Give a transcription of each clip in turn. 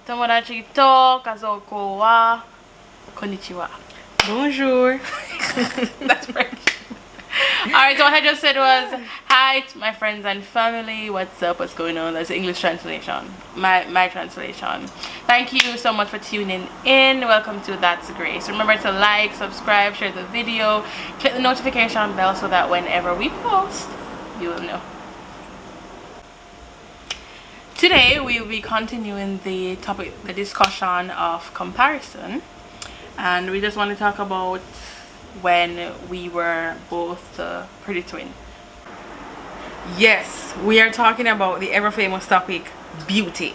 Tomodachi to kazoko wa konnichiwa. Bonjour. That's French. Alright, so what I just said was hi to my friends and family. What's up? What's going on? That's the English translation. My translation. Thank you so much for tuning in. Welcome to That's Grace. Remember to like, subscribe, share the video, click the notification bell so that whenever we post, you will know. Today we will be continuing the discussion of comparison, and we just want to talk about when we were both the pretty twin. Yes, we are talking about the ever famous topic, beauty.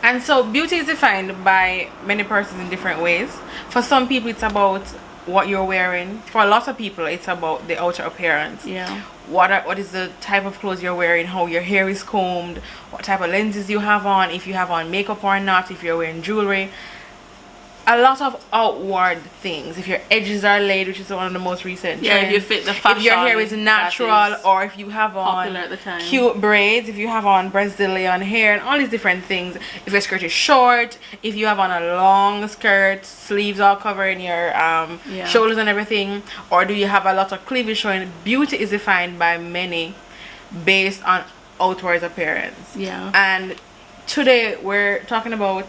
And so beauty is defined by many persons in different ways. For some people it's about what you're wearing. For a lot of people it's about the outer appearance. Yeah. What is the type of clothes you're wearing, how your hair is combed, what type of lenses you have on, if you have on makeup or not, if you're wearing jewelry. A lot of outward things. If your edges are laid, which is one of the most recent trends. If you fit the fashion. If your hair is natural, or if you have on cute braids, if you have on Brazilian hair and all these different things. If your skirt is short, if you have on a long skirt, sleeves all covering your shoulders and everything, or do you have a lot of cleavage showing. Beauty is defined by many based on outward appearance. Yeah. And today we're talking about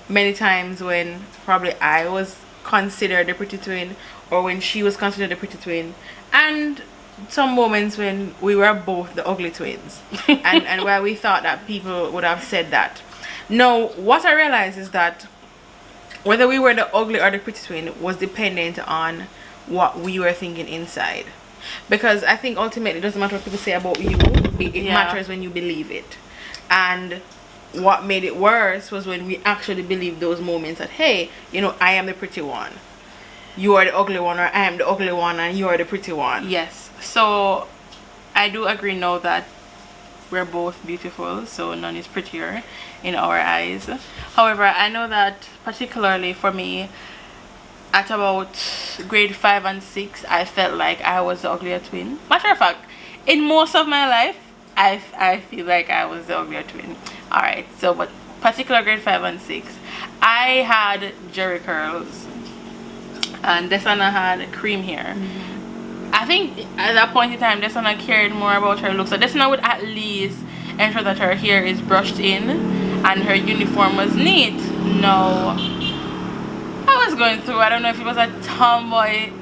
many times when probably I was considered the pretty twin, or when she was considered the pretty twin, and some moments when we were both the ugly twins and where we thought that people would have said that. Now what I realized is that whether we were the ugly or the pretty twin was dependent on what we were thinking inside, because I think ultimately it doesn't matter what people say about you, it matters when you believe it. And what made it worse was when we actually believed those moments that, hey, you know, I am the pretty one, you are the ugly one, or I am the ugly one and you are the pretty one. Yes, so I do agree now that we're both beautiful, so none is prettier in our eyes. However, I know that particularly for me, at about grade 5 and 6, I felt like I was the uglier twin. Matter of fact, in most of my life, I feel like I was the uglier twin. Alright, so but particular grade 5 and 6, I had jerry curls and Desanna had cream hair. I think at that point in time Desanna cared more about her looks. So Desanna would at least ensure that her hair is brushed in and her uniform was neat. No, I was going through, I don't know if it was a tomboy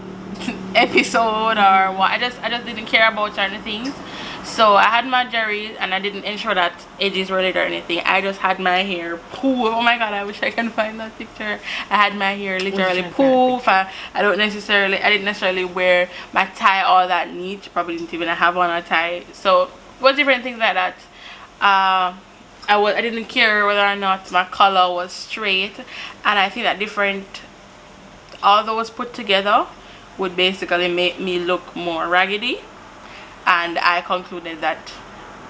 episode or what. I just didn't care about certain things. So I had my jerry and I didn't ensure that edges were laid or anything. I just had my hair poof. Oh my god, I wish I can find that picture. I had my hair literally poof. I didn't necessarily wear my tie all that neat. Probably didn't even have on a tie. So it was different things like that. I didn't care whether or not my color was straight, and I think that all those put together would basically make me look more raggedy. And I concluded that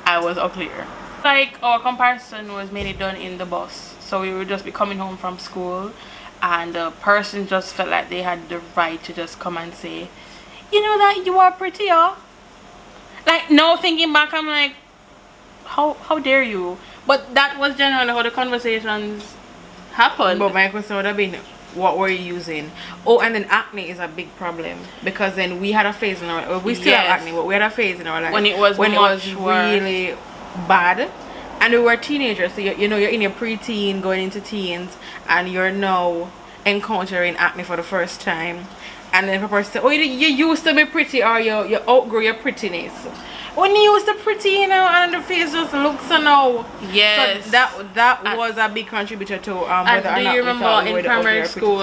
I was uglier. Like, our comparison was mainly done in the bus. So we would just be coming home from school and the person just felt like they had the right to just come and say, you know that you are prettier. Like, now thinking back, I'm like, how dare you? But that was generally how the conversations happened. But my question would have been, what were you using? Oh, and then acne is a big problem, because then we had a phase in our we still have acne, but we had a phase in our life when it was really bad, and we were teenagers. So you know, you're in your preteen going into teens, and you're now encountering acne for the first time. And then the person said, oh, you used to be pretty, or you outgrew your prettiness. When you used to pretty, you know, and the face just looks so now. Yes. So that was a big contributor to whether or do not you remember in primary school,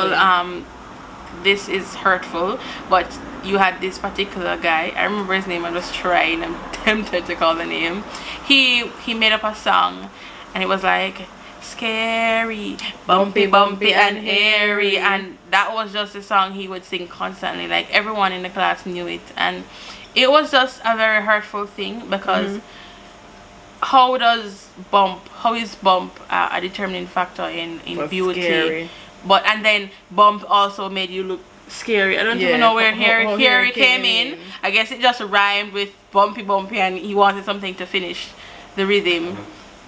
this is hurtful, but you had this particular guy, I remember his name, I was trying, I'm tempted to call the name. He made up a song and it was like, scary, bumpy and hairy, and that was just the song he would sing constantly. Like, everyone in the class knew it, and it was just a very hurtful thing, because how is bump a determining factor in beauty? Scary. And then bump also made you look scary. I don't even know where hairy came in. I guess it just rhymed with bumpy, and he wanted something to finish the rhythm.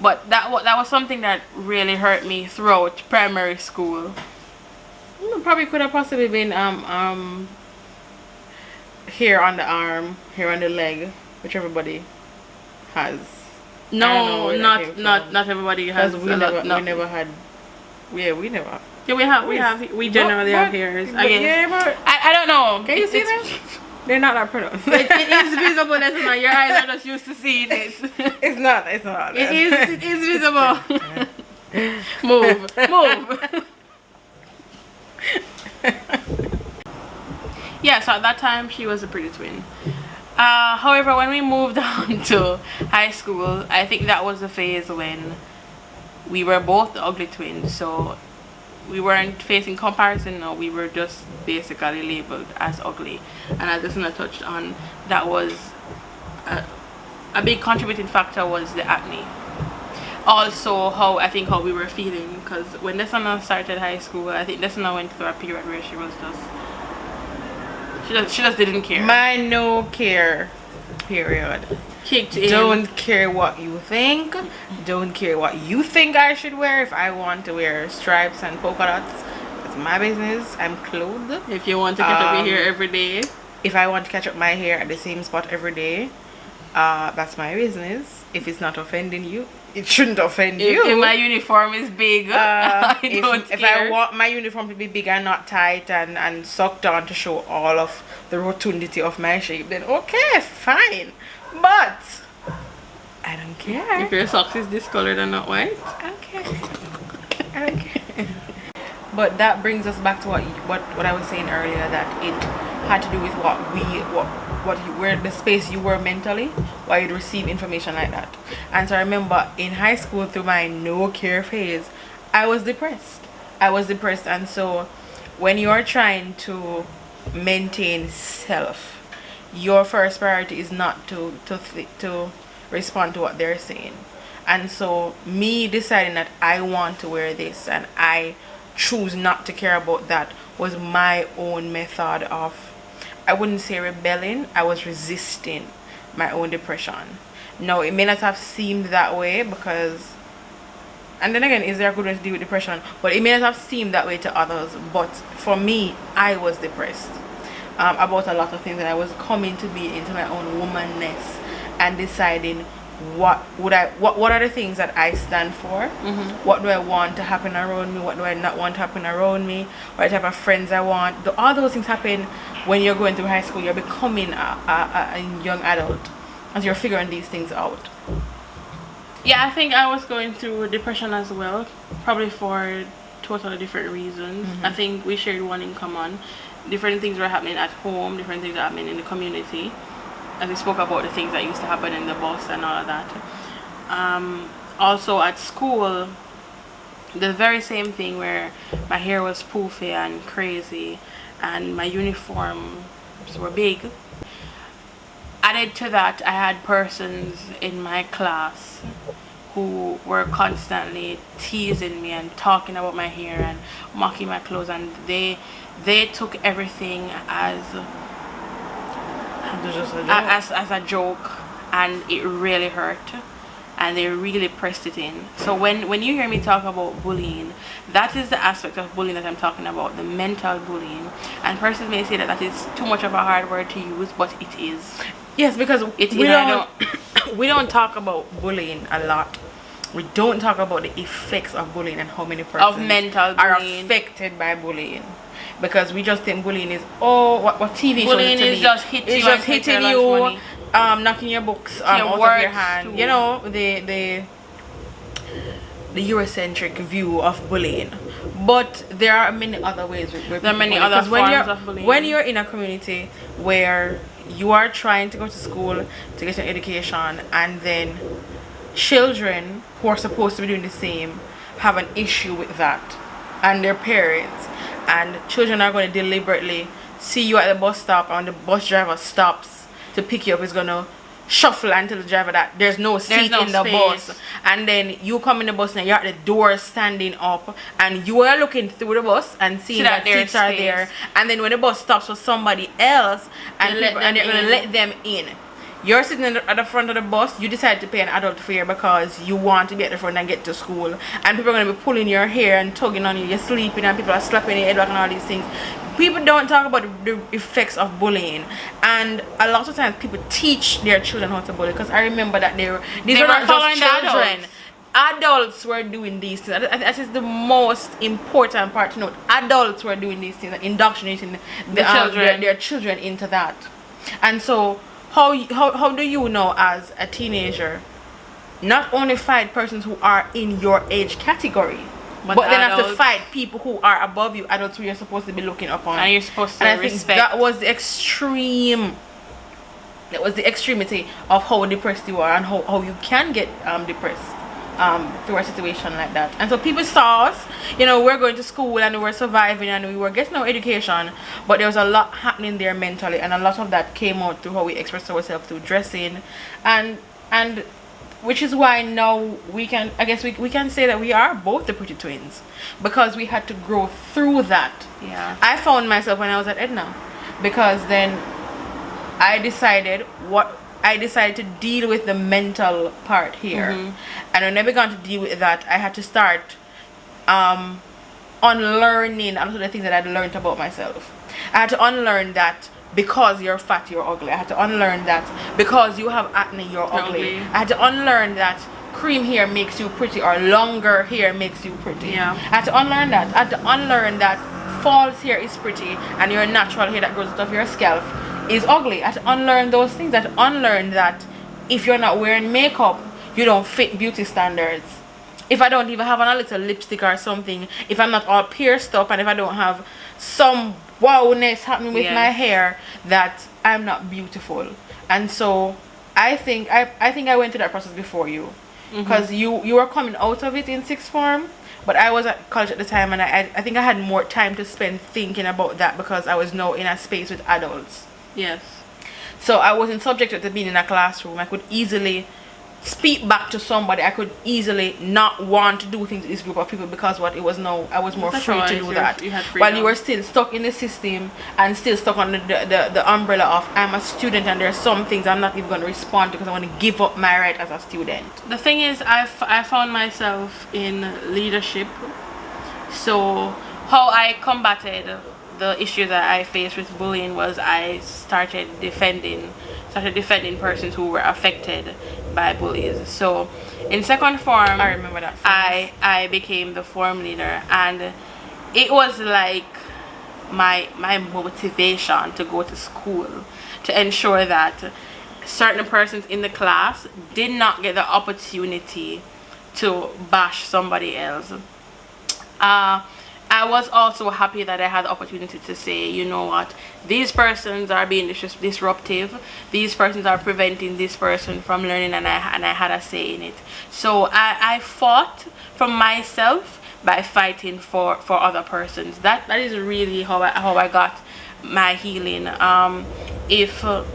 But that was something that really hurt me throughout primary school. Probably could have possibly been hair on the arm, hair on the leg, which everybody has. No, not everybody has. We never had. Yeah, we never. Yeah, we generally have hairs. Yeah, but I don't know. Can you see them? They're not that pronounced. It is visible. That's not. Your eyes are just used to seeing it. It's not. It is visible. Move. Yeah, so at that time she was a pretty twin. However, when we moved on to high school, I think that was the phase when we were both the ugly twins. So we weren't facing comparison. No, we were just basically labeled as ugly. And as Desanna touched on, that was a big contributing factor was the acne. Also, how we were feeling, because when Desanna started high school, I think Desanna went through a period where she was she just didn't care. My no care period Kicked in. Don't care what you think. Don't care what you think I should wear. If I want to wear stripes and polka dots, that's my business. I'm clothed. If you want to catch up your hair every day. If I want to catch up my hair at the same spot every day, that's my business. If it's not offending you, it shouldn't offend you. If my uniform is big, if I want my uniform to be big and not tight and sucked on to show all of the rotundity of my shape, then okay, fine. But I don't care. If your socks is discolored and not white, I don't care. But that brings us back to what I was saying earlier, that it had to do with where the space you were mentally, why you'd receive information like that. And so I remember in high school, through my no care phase, I was depressed. And so when you're trying to maintain self, your first priority is not to respond to what they're saying. And so me deciding that I want to wear this and I choose not to care about that was my own method of, I wouldn't say rebelling, I was resisting my own depression. Now, it may not have seemed that way because, and then again, is there a good way to deal with depression? But it may not have seemed that way to others. But for me, I was depressed about a lot of things, and I was coming to be into my own womanness and deciding what are the things that I stand for, what do I want to happen around me, what do I not want to happen around me, what type of friends I want. All those things happen when you're going through high school. You're becoming a young adult as you're figuring these things out. Yeah, I think I was going through depression as well, probably for totally different reasons. I think we shared one in common. Different things were happening at home, different things were happening in the community. As we spoke about the things that used to happen in the bus and all of that. Also at school, the very same thing where my hair was poofy and crazy and my uniforms were big. Added to that, I had persons in my class who were constantly teasing me and talking about my hair and mocking my clothes, and they took everything as a joke, and it really hurt, and they really pressed it in. So when you hear me talk about bullying, that is the aspect of bullying that I'm talking about, the mental bullying. And persons may say that is too much of a hard word to use, but it is. Yes, because we don't talk about bullying a lot. We don't talk about the effects of bullying and how many persons are affected by bullying. Because we just think bullying is what TV shows it to be. Just hitting you, knocking your books out of your hand. You know, the Eurocentric view of bullying. But there are many other ways. There are many other forms of bullying. When you're in a community where you are trying to go to school to get an education, and then children who are supposed to be doing the same have an issue with that, and their parents, and children are going to deliberately see you at the bus stop, and the bus driver stops to pick you up, is going to shuffle and tell the driver that there's no seat in the bus, and then you come in the bus and you're at the door standing up, and you are looking through the bus and seeing that seats are there, and then when the bus stops for somebody else and they're going to let them in, You're sitting at the front of the bus, you decide to pay an adult fare because you want to be at the front and get to school, and people are going to be pulling your hair and tugging on you, you're sleeping, and people are slapping your head back and all these things. People don't talk about the effects of bullying, and a lot of times people teach their children how to bully, because I remember that these were not just children. Adults were doing these things. That is the most important part to note. Adults were doing these things, indoctrinating their children into that. And so how do you know, as a teenager, not only fight persons who are in your age category, but then have to fight people who are above you, adults who you're supposed to be looking upon, and you're supposed to respect. Think that was the extreme. That was the extremity of how depressed you are, and how you can get depressed through a situation like that. And so people saw us, we're going to school and we were surviving and we were getting our education, but there was a lot happening there mentally, and a lot of that came out through how we expressed ourselves through dressing, and which is why now we can say that we are both the pretty twins, because we had to grow through that. Yeah, I found myself when I was at Edna, because then I decided to deal with the mental part here. And when I began to deal with that, I had to start unlearning a lot of the things that I'd learned about myself. I had to unlearn that because you're fat, you're ugly. I had to unlearn that because you have acne, you're ugly. I had to unlearn that cream hair makes you pretty, or longer hair makes you pretty. Yeah. I had to unlearn that. I had to unlearn that false hair is pretty and your natural hair that grows out of your scalp is ugly. I had to unlearn those things. I had to unlearn that if you're not wearing makeup, you don't fit beauty standards. If I don't even have on a little lipstick or something, if I'm not all pierced up, and if I don't have some wowness happening with my hair, that I'm not beautiful. And so I think I went through that process before you, because you were coming out of it in sixth form, but I was at college at the time, and I think I had more time to spend thinking about that because I was now in a space with adults. Yes. So I wasn't subjected to being in a classroom. I could easily speak back to somebody. I could easily not want to do things with this group of people because I was more free to do that. While you were still stuck in the system and still stuck on the umbrella of I'm a student and there are some things I'm not even going to respond to because I want to give up my right as a student. The thing is, I found myself in leadership. So how I combated the issue that I faced with bullying was I started defending persons who were affected by bullies. So in second form, I remember that I became the form leader, and it was like my motivation to go to school to ensure that certain persons in the class did not get the opportunity to bash somebody else. I was also happy that I had the opportunity to say, you know what, these persons are being disruptive, these persons are preventing this person from learning, and I had a say in it. So I fought for myself by fighting for other persons. That is really how I got my healing. If I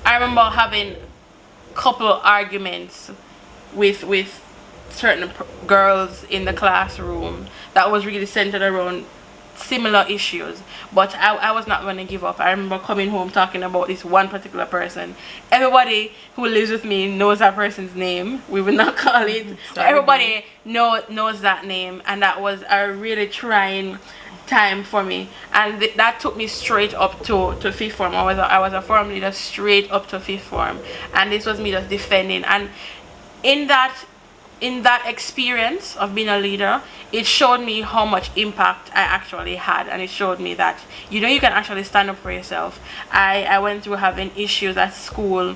remember having a couple arguments with certain girls in the classroom that was really centered around similar issues, but I was not going to give up. I remember coming home talking about this one particular person. Everybody who lives with me knows that person's name. We will not call it, but everybody knows that name, and that was a really trying time for me, and that took me straight up to fifth form. I was a form leader straight up to fifth form, and this was me just defending. And in that experience of being a leader, it showed me how much impact I actually had, and it showed me that you can actually stand up for yourself. I went through having issues at school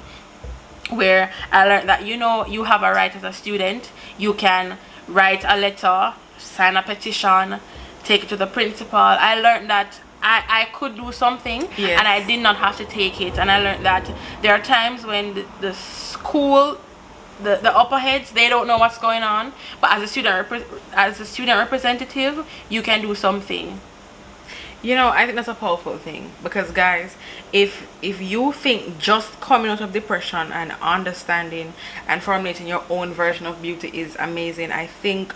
where I learned that you have a right as a student. You can write a letter, sign a petition, take it to the principal. I learned that I could do something, and I did not have to take it. And I learned that there are times when the school, the upper heads, they don't know what's going on, but as a student representative, you can do something. I think that's a powerful thing, because guys, if you think just coming out of depression and understanding and formulating your own version of beauty is amazing, I think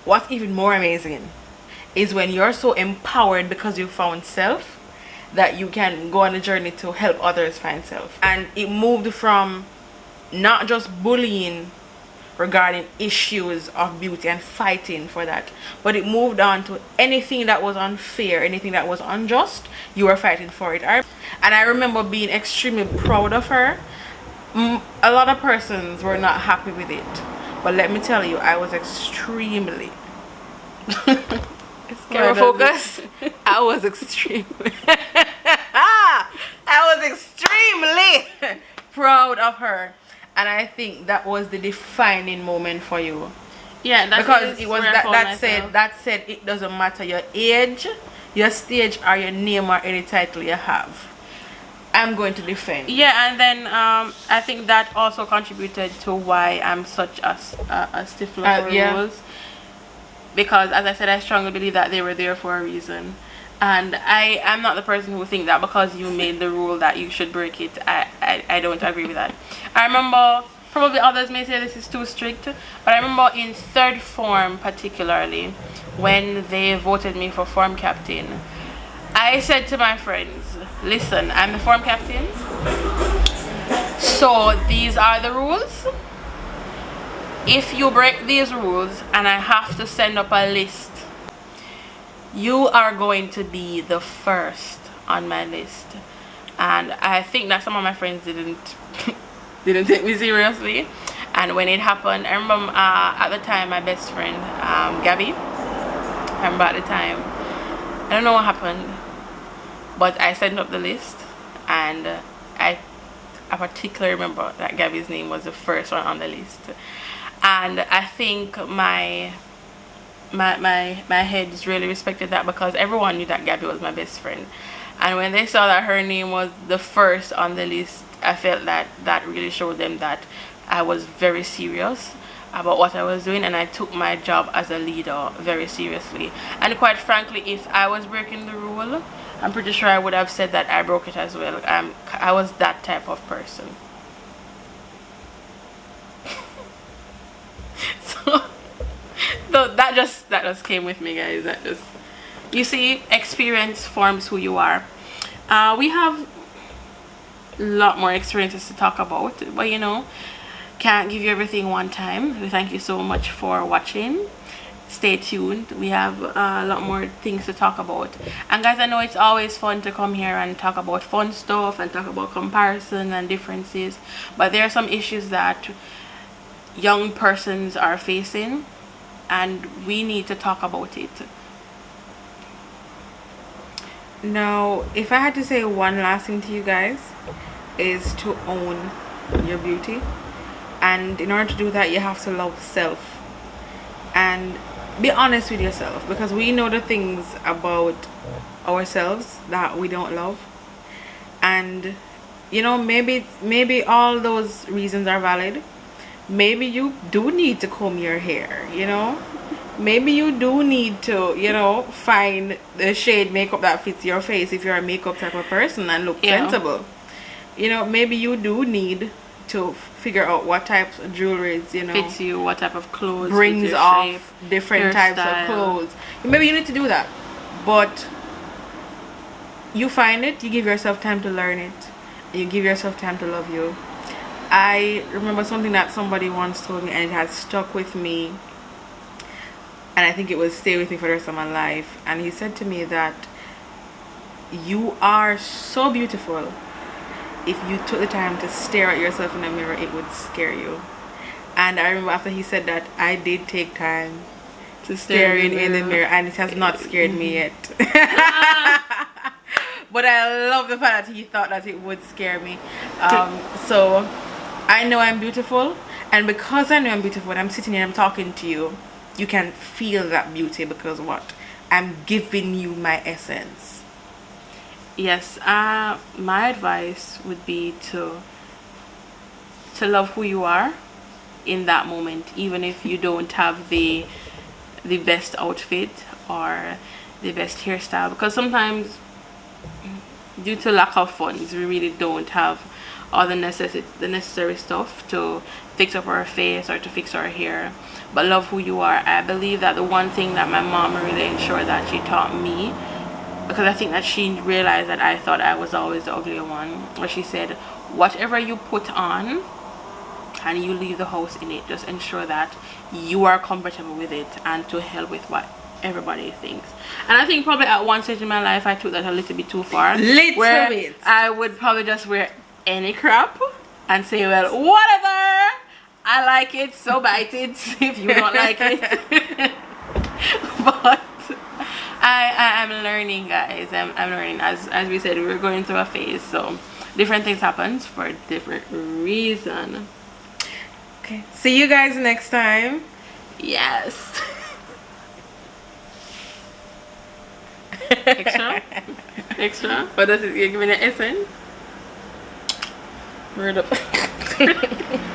what's even more amazing is when you're so empowered because you found self, that you can go on a journey to help others find self. And it moved from not just bullying regarding issues of beauty and fighting for that, but it moved on to anything that was unfair, anything that was unjust, you were fighting for it. And I remember being extremely proud of her. A lot of persons were not happy with it, but let me tell you, I was extremely camera focus. I was extremely proud of her, and I think that was the defining moment for you. Yeah, because it was that said it doesn't matter your age, your stage, or your name, or any title you have, I'm going to defend. Yeah, and then I think that also contributed to why I'm such a stickler for rules. Because as I said, I strongly believe that they were there for a reason. And I am not the person who think that because you made the rule that you should break it. I don't agree with that. I remember, probably others may say this is too strict, but I remember in third form particularly, when they voted me for form captain, I said to my friends, listen, I'm the form captain, so these are the rules. If you break these rules and I have to send up a list, you are going to be the first on my list. And I think that some of my friends didn't take me seriously. And when it happened, I remember at the time my best friend Gabby, I remember at the time, I don't know what happened, but I sent up the list, and I particularly remember that Gabby's name was the first one on the list. And I think my heads really respected that, because everyone knew that Gabby was my best friend. And when they saw that her name was the first on the list, I felt that that really showed them that I was very serious about what I was doing, and I took my job as a leader very seriously. And quite frankly, if I was breaking the rule, I'm pretty sure I would have said that I broke it as well. I was that type of person. So that just came with me, guys. That just, you see, experience forms who you are. We have a lot more experiences to talk about, but you know, can't give you everything one time. We thank you so much for watching. Stay tuned, we have a lot more things to talk about. And guys, I know it's always fun to come here and talk about fun stuff and talk about comparison and differences, but there are some issues that young persons are facing, and we need to talk about it. Now, if I had to say one last thing to you guys, is to own your beauty. And in order to do that, you have to love self and be honest with yourself, because we know the things about ourselves that we don't love. And you know, maybe all those reasons are valid. Maybe you do need to comb your hair, you know, maybe you do need to, you know, find the shade makeup that fits your face if you're a makeup type of person and look sensible. You know, maybe you do need to figure out what types of jewelries, you know, fits you, what type of clothes brings off shape, different types of clothes. Maybe you need to do that, but you find it, you give yourself time to learn it, and you give yourself time to love you. I remember something that somebody once told me, and it has stuck with me, and I think it will stay with me for the rest of my life. And he said to me that you are so beautiful. If you took the time to stare at yourself in the mirror, it would scare you. And I remember after he said that, I did take time to stare in the mirror, and it has not scared me yet. But I love the fact that he thought that it would scare me. So I know I'm beautiful, and because I know I'm beautiful, when I'm sitting here and I'm talking to you, you can feel that beauty, because what? I'm giving you my essence. Yes, my advice would be to love who you are in that moment, even if you don't have the best outfit or the best hairstyle, because sometimes due to lack of funds we really don't have all the necessary stuff to fix up our face or to fix our hair. But love who you are. I believe that the one thing that my mom really ensured that she taught me because I think that she realized that I thought I was always the uglier one. But she said, whatever you put on and you leave the house in it, just ensure that you are comfortable with it, and to hell with what everybody thinks. And I think probably at one stage in my life I took that a little bit too far, where bit. I would probably just wear any crap and say, well, whatever, I like it, so bite it if you don't like it. But I'm learning, guys. I'm learning. As we said, we're going through a phase, so different things happen for different reason. Okay, see you guys next time. Yes. Extra. What does it give me? The essence. Word up.